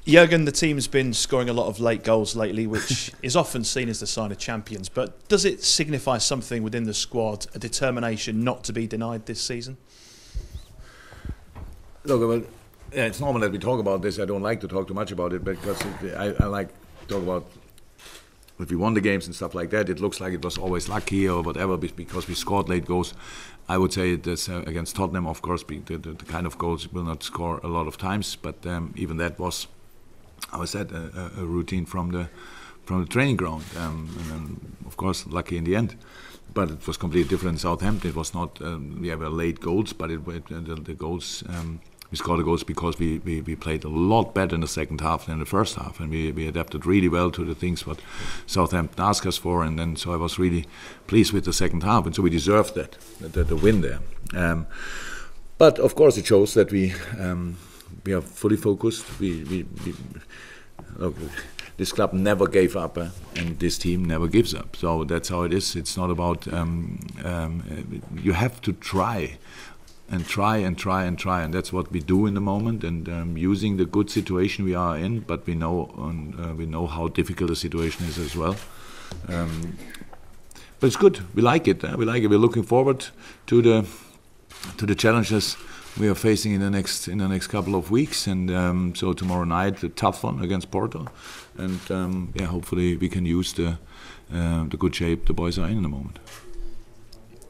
Jurgen, the team's been scoring a lot of late goals lately, which is often seen as the sign of champions. But does it signify something within the squad, a determination not to be denied this season? Look, well, yeah, it's normal that we talk about this. I don't like to talk too much about it because I like to talk about if we won the games and stuff like that. It looks like it was always lucky or whatever because we scored late goals. I would say this against Tottenham, of course, the kind of goals we'll not score a lot of times, but even that was, I said, a routine from the training ground, and then, of course, lucky in the end. But it was completely different in Southampton. It was not we have late goals, but the goals we scored the goals because we played a lot better in the second half than the first half, and we adapted really well to the things what Southampton asked us for, and then so I was really pleased with the second half, and so we deserved the win there. But of course, it shows that we are fully focused. Look, this club never gave up, and this team never gives up. So that's how it is. It's not about you have to try. And try, and that's what we do in the moment. And using the good situation we are in, but we know how difficult the situation is as well. But it's good. We like it. We like it. We're looking forward to the challenges we are facing in the next couple of weeks. And so tomorrow night, a tough one against Porto, and hopefully we can use the good shape the boys are in the moment.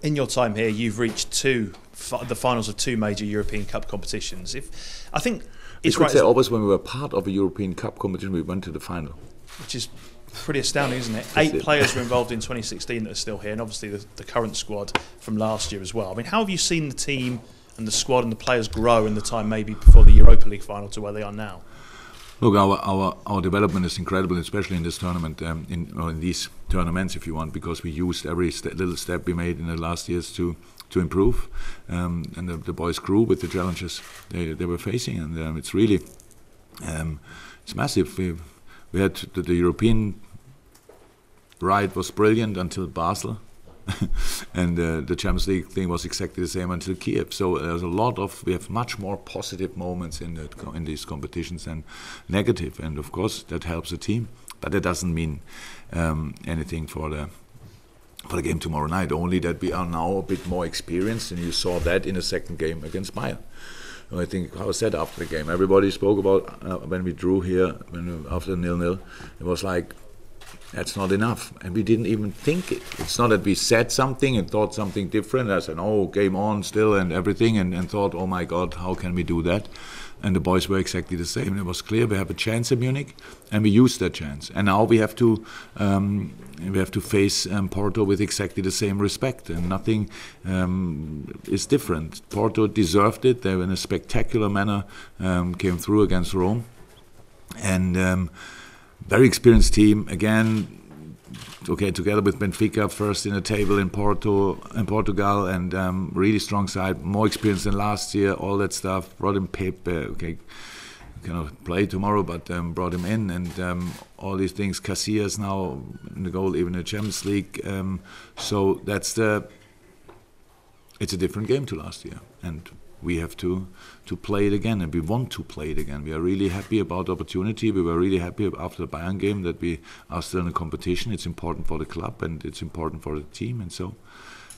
In your time here, you've reached the finals of two major European Cup competitions. I think it's right. Say always when we were part of a European Cup competition, we went to the final, which is pretty astounding, isn't it? 8 players were involved in 2016 that are still here, and obviously the current squad from last year as well. I mean, how have you seen the team and the squad and the players grow in the time maybe before the Europa League final to where they are now? Look, our development is incredible, especially in this tournament, in these tournaments, if you want, because we used every little step we made in the last years to improve, and the boys grew with the challenges they were facing, and it's really it's massive. We had the European ride was brilliant until Basel. And the Champions League thing was exactly the same until Kiev. So there's we have much more positive moments in these competitions than negative, and of course that helps the team. But that doesn't mean anything for the game tomorrow night. Only that we are now a bit more experienced, and you saw that in the second game against Bayern. I think I said after the game, everybody spoke about when we drew here after 0-0. It was like, that's not enough, and we didn't even think it. It's not that we said something and thought something different. I said, "Oh, game on still," and everything, and thought, "Oh my God, how can we do that?" And the boys were exactly the same. It was clear we have a chance in Munich, and we used that chance. And now we have to face Porto with exactly the same respect, and nothing is different. Porto deserved it. They, in a spectacular manner, came through against Rome, and. Very experienced team again. Okay, together with Benfica, first in the table in Portugal, and really strong side, more experienced than last year. All that stuff. Brought in Pep. Okay, cannot play tomorrow, but brought him in, and all these things. Casillas now in the goal, even in the Champions League. So it's a different game to last year, and we have to play it again, and we want to play it again. We are really happy about the opportunity. We were really happy after the Bayern game that we are still in a competition. It's important for the club, and it's important for the team, and so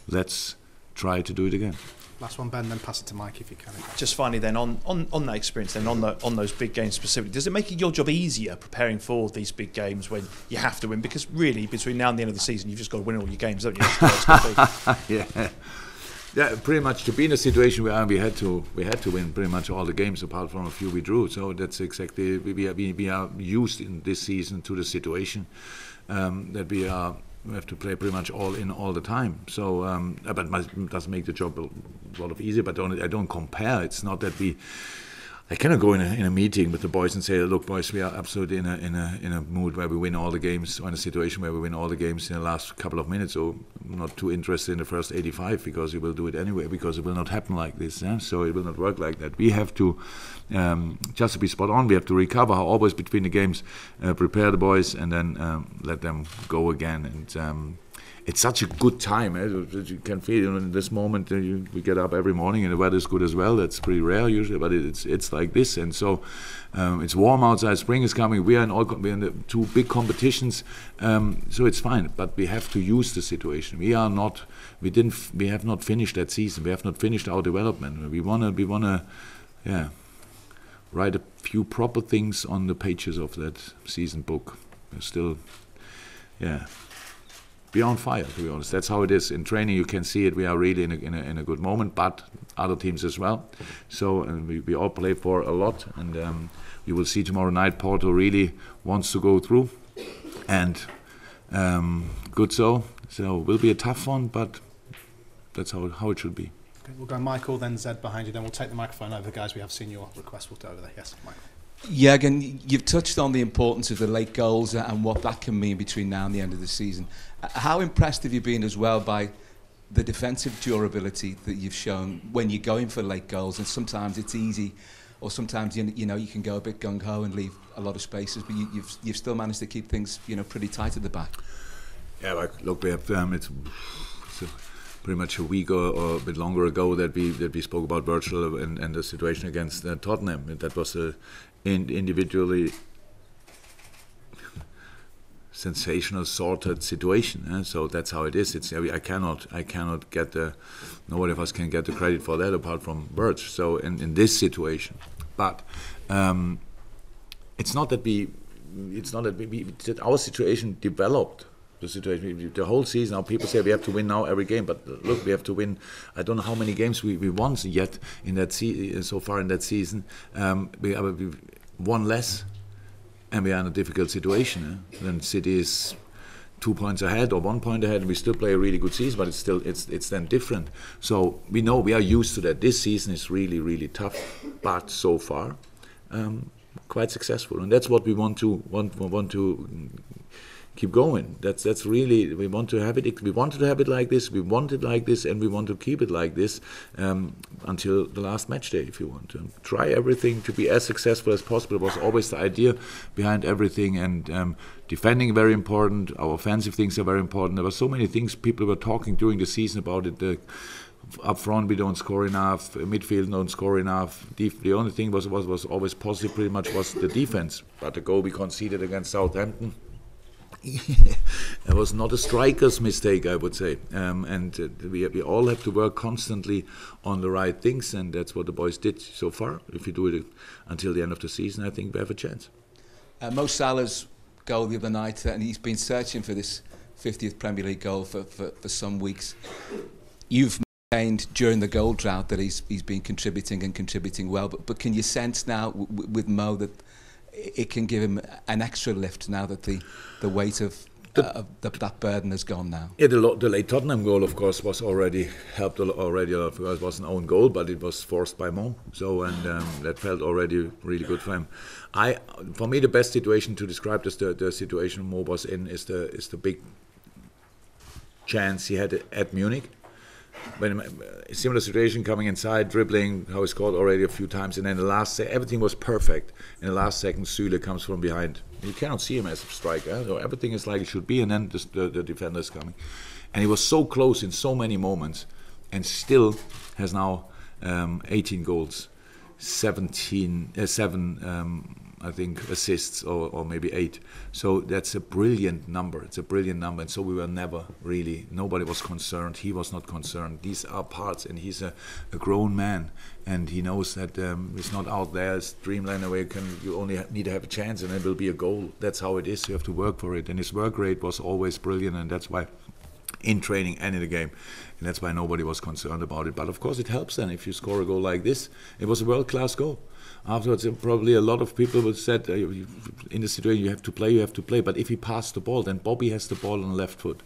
let's try to do it again. Last one, Ben, then pass it to Mike if you can. Just finally then, on that experience then, on those big games specifically, does it make your job easier preparing for these big games when you have to win? Because really, between now and the end of the season, you've just got to win all your games, don't you? Yeah, pretty much to be in a situation where we had to win pretty much all the games apart from a few we drew. So that's exactly we are used in this season to the situation that we have to play pretty much all in all the time. So but it does make the job a lot of easier. But I don't compare. It's not that I cannot go in a meeting with the boys and say, "Look, boys, we are absolutely in a mood where we win all the games, or in a situation where we win all the games in the last couple of minutes." So I'm not too interested in the first 85 because we will do it anyway, because it will not happen like this. Yeah? So it will not work like that. We have to just to be spot on. We have to recover always between the games, prepare the boys, and then let them go again. And it's such a good time. You can feel in this moment. We get up every morning and the weather is good as well. That's pretty rare usually, but it's like this. And so it's warm outside. Spring is coming. We're in the two big competitions, so it's fine. But we have to use the situation. We have not finished that season. We have not finished our development. We wanna, write a few proper things on the pages of that season book. We're still, be on fire, to be honest. That's how it is. In training, you can see it. We are really in a good moment, but other teams as well. So we all play for a lot, and you will see tomorrow night Porto really wants to go through, and good so. So it will be a tough one, but that's how it should be. Okay, we'll go Michael, then Zed behind you, then we'll take the microphone over. Guys, we have seen your request. We'll go over there. Yes, Michael. Jurgen, you've touched on the importance of the late goals and what that can mean between now and the end of the season. How impressed have you been as well by the defensive durability that you've shown when you're going for late goals? And sometimes it's easy, or sometimes you can go a bit gung-ho and leave a lot of spaces, but you've still managed to keep things pretty tight at the back. Yeah, look, we have it's pretty much a week or a bit longer ago that we spoke about Virgil and the situation against Tottenham. That was a individually sensational, sorted situation. So that's how it is. I cannot get nobody of us can get the credit for that apart from Virgil. So in this situation, but it's not that our situation developed. The situation, the whole season. Now people say we have to win now every game, but look, we have to win. I don't know how many games we won yet in that so far in that season. We won less, and we are in a difficult situation. Then City is 2 points ahead or 1 point ahead, and we still play a really good season, but it's then different. So we know we are used to that. This season is really, really tough, but so far quite successful, and that's what we want to keep going. That's really, we want to have it. We wanted to have it like this. We want it like this, and we want to keep it like this until the last match day. If you want to try everything to be as successful as possible, it was always the idea behind everything. And defending very important. Our offensive things are very important. There were so many things people were talking during the season about it. Up front we don't score enough. Midfield don't score enough. The only thing was always positive. Pretty much was the defense. But the goal we conceded against Southampton. It was not a striker's mistake, I would say, and we all have to work constantly on the right things, and that's what the boys did so far. If you do it until the end of the season, I think we have a chance. Mo Salah's goal the other night, and he's been searching for this 50th Premier League goal for some weeks. You've maintained during the goal drought that he's been contributing well, but can you sense now with Mo that it can give him an extra lift now that the weight of that burden has gone now? Yeah, the late Tottenham goal, of course, was already helped already a lot because it was an own goal, but it was forced by Mo. So that felt already really good for him. For me, the best situation to describe the situation Mo was in is the big chance he had at Munich. When a similar situation, coming inside, dribbling, how he scored already a few times, and then everything was perfect. In the last second, Süle comes from behind. You cannot see him as a striker, so everything is like it should be, and then the defender is coming. And he was so close in so many moments, and still has now 18 goals, 7 I think assists or maybe 8. So that's a brilliant number. It's a brilliant number, and so we were nobody was concerned. He was not concerned. These are parts, and he's a grown man, and he knows that it's not out there as dreamland where you only need to have a chance and it will be a goal. That's how it is. You have to work for it, and his work rate was always brilliant, and that's why in training and in the game, and that's why nobody was concerned about it. But of course it helps then if you score a goal like this. It was a world-class goal. Afterwards, probably a lot of people would said, in the situation you have to play. But if he passed the ball, then Bobby has the ball on the left foot,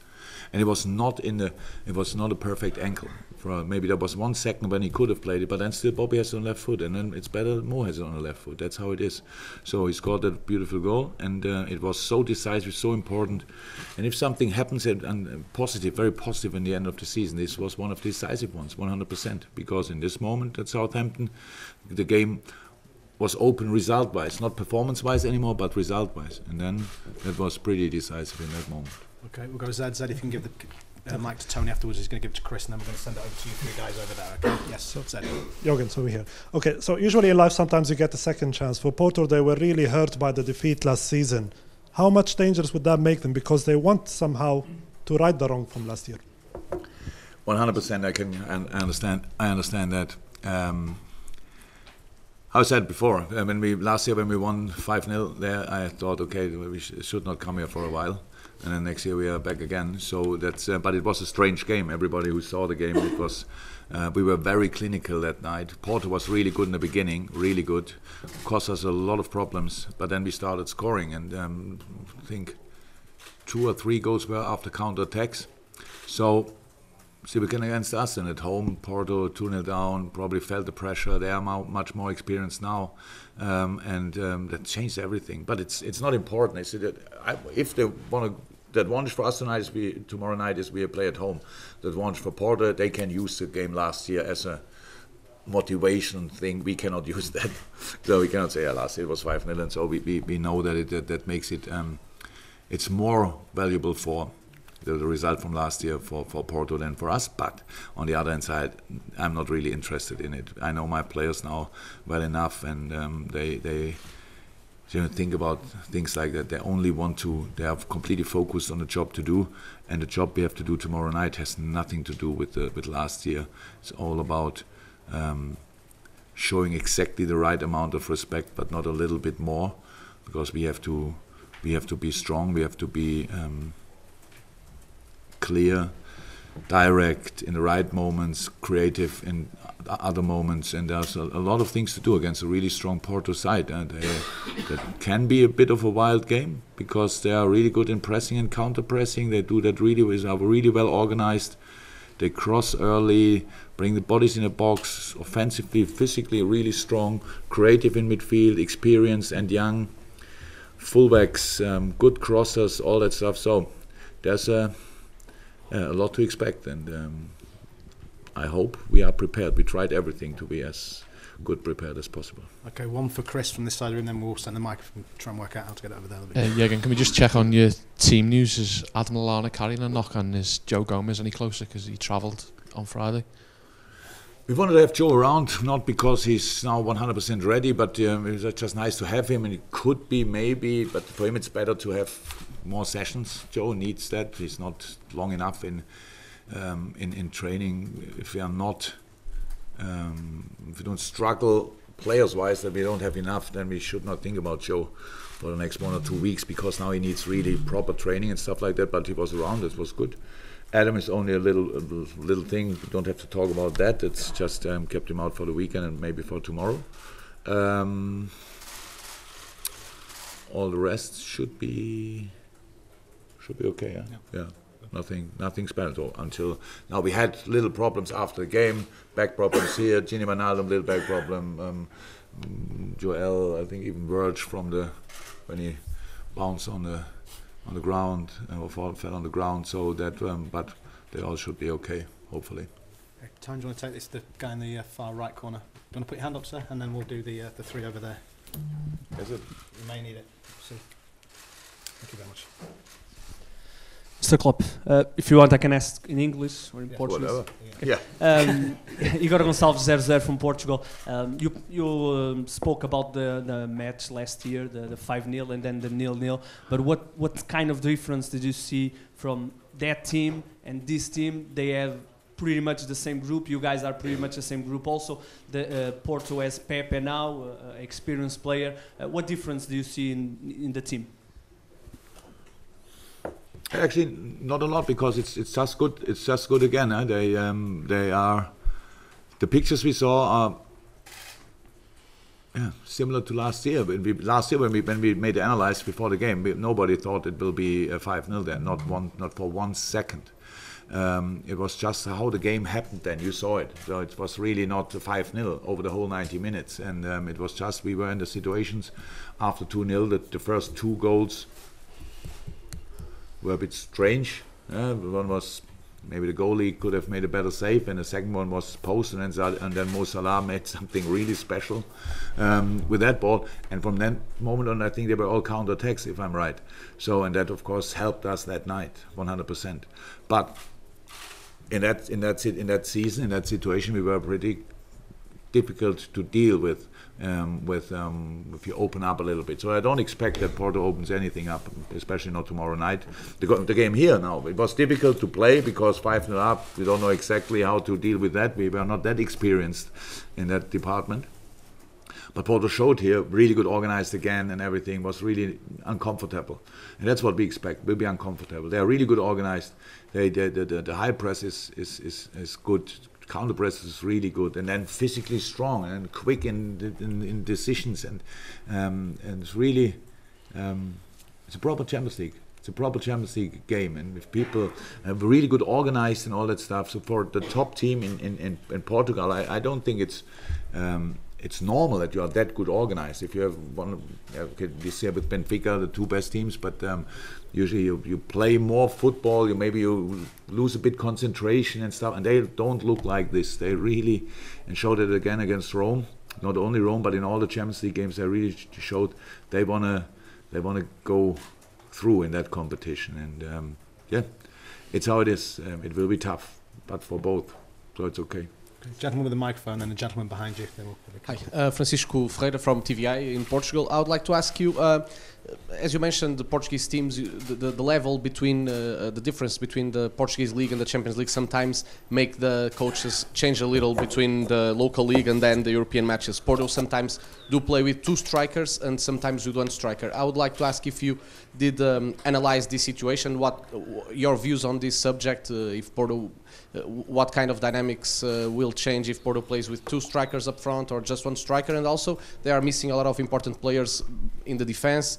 and it was not a perfect ankle. Maybe there was 1 second when he could have played it, but then still Bobby has it on the left foot, and then it's better Mo has it on the left foot. That's how it is. So he scored that beautiful goal, and it was so decisive, so important. And if something happens and positive, very positive in the end of the season, this was one of the decisive ones, 100%. Because in this moment at Southampton, the game was open result-wise, not performance-wise anymore, but result-wise. And then it was pretty decisive in that moment. Okay, we'll go Zed. Zed, if you can give the mic to Tony afterwards. He's going to give it to Chris, and then we're going to send it over to you three guys over there. Okay? Yes, so Zed. Jurgen, so we're here. Okay, so usually in life sometimes you get a second chance. For Porto, they were really hurt by the defeat last season. How much dangerous would that make them? Because they want somehow to right the wrong from last year. 100%. I understand that. I said before, last year when we won 5-0 there, I thought, okay, we should not come here for a while, and then next year we are back again. So that's, but it was a strange game. Everybody who saw the game, it was, we were very clinical that night. Porto was really good in the beginning, really good, cost us a lot of problems. But then we started scoring, and I think 2 or 3 goals were after counter attacks. So. See, we came against us, and at home, Porto 2-0 down, probably felt the pressure. They are much more experienced now, and that changed everything. But it's not important. I said that if they want to, the advantage for us tomorrow night is we play at home. The advantage for Porto, they can use the game last year as a motivation thing. We cannot use that, so we cannot say last year it was 5-0, and so we know that that makes it it's more valuable for. The result from last year for Porto than for us, but on the other hand side, I'm not really interested in it. I know my players now well enough, and they think about things like that. They only want to. They are completely focused on the job to do, and the job we have to do tomorrow night has nothing to do with last year. It's all about showing exactly the right amount of respect, but not a little bit more, because we have to be strong. We have to be clear, direct in the right moments, creative in other moments, and there's a lot of things to do against a really strong Porto side. And that can be a bit of a wild game because they are really good in pressing and counter-pressing. They do that really well organized. They cross early, bring the bodies in a box, offensively, physically really strong, creative in midfield, experienced and young, fullbacks, good crossers, all that stuff. So there's a lot to expect, and I hope we are prepared. We tried everything to be as good prepared as possible. Okay, one for Chris from this side of the room, then we'll send the microphone, try and work out how to get it over there. Jurgen, can we just check on your team news? Is Adam Lallana carrying a knock, and is Joe Gomez any closer because he travelled on Friday? We wanted to have Joe around, not because he's now 100% ready, but it was just nice to have him, and it could be maybe, but for him it's better to have more sessions. Joe needs that. He's not long enough in training. If we are not, if we don't struggle players-wise that we don't have enough, then we should not think about Joe for the next 1 or 2 weeks, because now he needs really proper training and stuff like that. But he was around. It was good. Adam is only a little thing. We don't have to talk about that. It's just kept him out for the weekend and maybe for tomorrow. All the rest should be okay. Yeah. Nothing special until now. We had little problems after the game, back problems here. Gini Wijnaldum, little back problem. Joel, I think even Verge when he bounced on the ground or fell on the ground. So that, but they all should be okay, hopefully. Okay, Tony, do you want to take this? The guy in the far right corner. Do you want to put your hand up, sir? And then we'll do the 3 over there. Is it? You may need it. See. Thank you very much. Mr. Klopp, if you want, I can ask in English or in Portuguese. Whatever. Okay. Yeah. Igor Gonçalves, 0-0 from Portugal. You spoke about the match last year, the 5-0 and then the 0-0. But what kind of difference did you see from that team and this team? They have pretty much the same group. You guys are pretty much the same group also. The Porto has Pepe now, experienced player. What difference do you see in the team? Actually, not a lot, because it's just good. It's just good again. They are. The pictures we saw are similar to last year. When we made the analysis before the game, nobody thought it will be a 5-0 there. Not for 1 second. It was just how the game happened. Then you saw it. So it was really not a 5-0 over the whole 90 minutes. And it was just we were in the situations after 2-0 that the first 2 goals were a bit strange. One was maybe the goalie could have made a better save, and the second one was post, and then Mo Salah made something really special with that ball. And from that moment on, I think they were all counter-attacks, if I'm right. So, and that of course helped us that night, 100%. But in that season, in that situation, we were pretty difficult to deal with if you open up a little bit. So I don't expect that Porto opens anything up, especially not tomorrow night. The game here now, it was difficult to play because 5-0 up. We don't know exactly how to deal with that. We were not that experienced in that department. But Porto showed here, really good organized again, and everything was really uncomfortable. And that's what we expect. We'll be uncomfortable. They are really good organized. The high press is good. Counter press is really good, and then physically strong and quick in decisions, and it's really it's a proper Champions League. It's a proper Champions League game, and if people have really good organized and all that stuff. So for the top team in Portugal, I don't think it's normal that you are that good organized. If you have one, okay, this year with Benfica, the two best teams, but usually you play more football, you lose a bit concentration and stuff, and they don't look like this. They really, and showed it again against Rome, not only Rome, but in all the Champions League games, they really showed they wanna go through in that competition, and yeah, it's how it is. It will be tough, but for both, so it's okay. Gentleman with the microphone and the gentleman behind you. Hi, Francisco Ferreira from TVI in Portugal. I would like to ask you, as you mentioned, the Portuguese teams, the level between the difference between the Portuguese league and the Champions League sometimes make the coaches change a little between the local league and then the European matches. Porto sometimes do play with 2 strikers and sometimes with 1 striker. I would like to ask if you did analyze this situation, what your views on this subject, if Porto, what kind of dynamics will change if Porto plays with 2 strikers up front or just 1 striker, and also they are missing a lot of important players in the defense.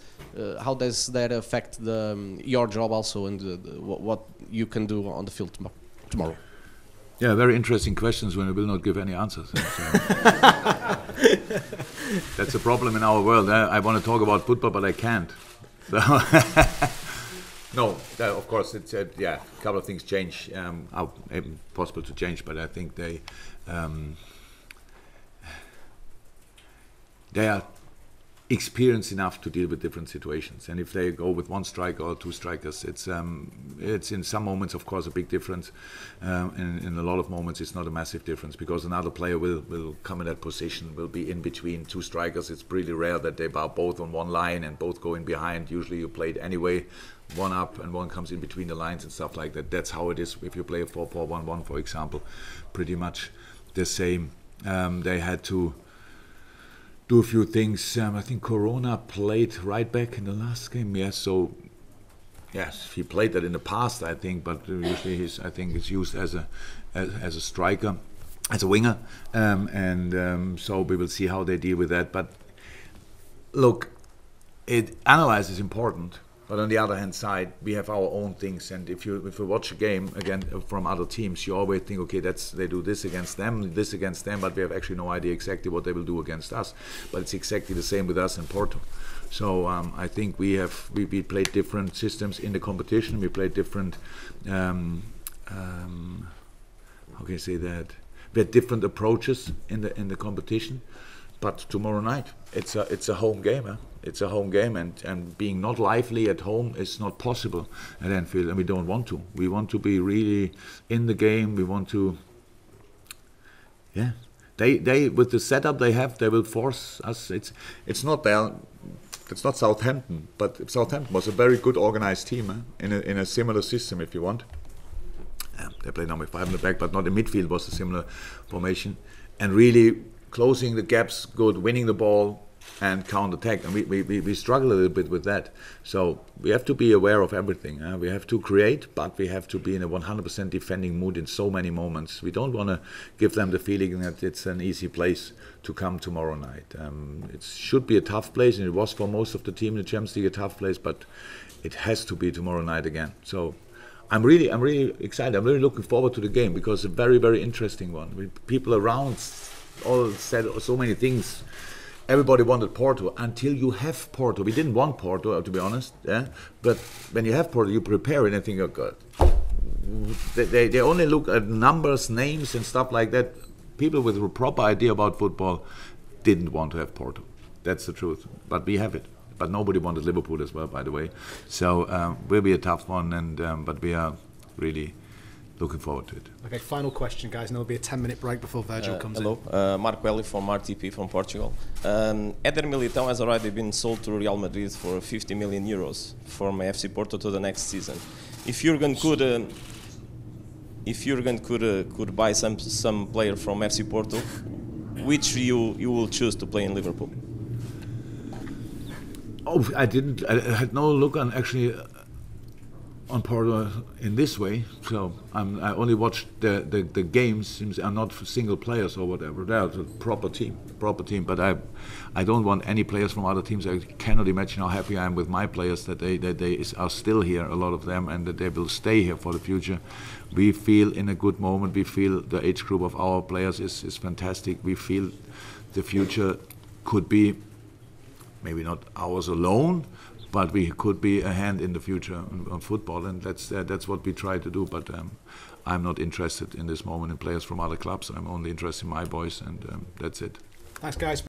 How does that affect your job also, and what you can do on the field tomorrow? Yeah, very interesting questions when we will not give any answers. That's a problem in our world. I want to talk about football, but I can't. So no, of course, it's a couple of things change. Are possible to change, but I think they are experienced enough to deal with different situations. And if they go with 1 striker or 2 strikers, it's in some moments, of course, a big difference. In a lot of moments, it's not a massive difference because another player will come in that position, will be in between 2 strikers. It's pretty rare that they are both on one line and both go in behind. Usually you play it anyway, 1 up and 1 comes in between the lines and stuff like that. That's how it is if you play a 4-4-1-1, for example. Pretty much the same. They had to do a few things. I think Corona played right back in the last game. Yes, so yes, he played that in the past, I think, but usually I think it's used as a striker, as a winger, so we will see how they deal with that. But look, analyze is important. But on the other hand side, we have our own things, and if you watch a game again from other teams, you always think, okay, they do this against them, but we have actually no idea exactly what they will do against us. But it's exactly the same with us in Porto. So I think we played different systems in the competition. We played different. How can I say that? We had different approaches in the competition. But tomorrow night, it's a home game. Huh? It's a home game, and being not lively at home is not possible at Anfield, and we don't want to. We want to be really in the game. We want to. Yeah, they with the setup they have, they will force us. It's not there. It's not Southampton, but Southampton was a very good organized team in a similar system, if you want. They play now with 5 in the back, but not in midfield was a similar formation, and really closing the gaps, good, winning the ball, and counter-attack. And we struggle a little bit with that. So we have to be aware of everything. We have to create, but we have to be in a 100% defending mood in so many moments. We don't want to give them the feeling that it's an easy place to come tomorrow night. It should be a tough place, and it was for most of the team in the Champions League a tough place, but it has to be tomorrow night again. So I'm really excited. I'm really looking forward to the game because it's a very, very interesting one. People around all said so many things. Everybody wanted Porto until you have Porto. We didn't want Porto, to be honest. Yeah, but when you have Porto, you prepare it and think, oh God. They only look at numbers, names, and stuff like that. People with a proper idea about football didn't want to have Porto. That's the truth. But we have it. But nobody wanted Liverpool as well, by the way. So will be a tough one, but we are really looking forward to it. Okay, final question, guys, and there'll be a 10-minute break before Virgil comes hello. Marco Eli from RTP from Portugal. Eder Militão has already been sold to Real Madrid for 50 million euros from FC Porto to the next season. If Jurgen could buy some player from FC Porto, which you will choose to play in Liverpool? Oh, I had no look on actually on Porto in this way. So I only watched the games. Since I'm not single players or whatever. They're a proper team. But I don't want any players from other teams. I cannot imagine how happy I am with my players that they are still here, a lot of them, and that they will stay here for the future. We feel in a good moment. We feel the age group of our players is fantastic. We feel the future could be maybe not ours alone, but we could be a hand in the future on football, and that's what we try to do. But I'm not interested in this moment in players from other clubs. I'm only interested in my boys, and that's it. Thanks, guys.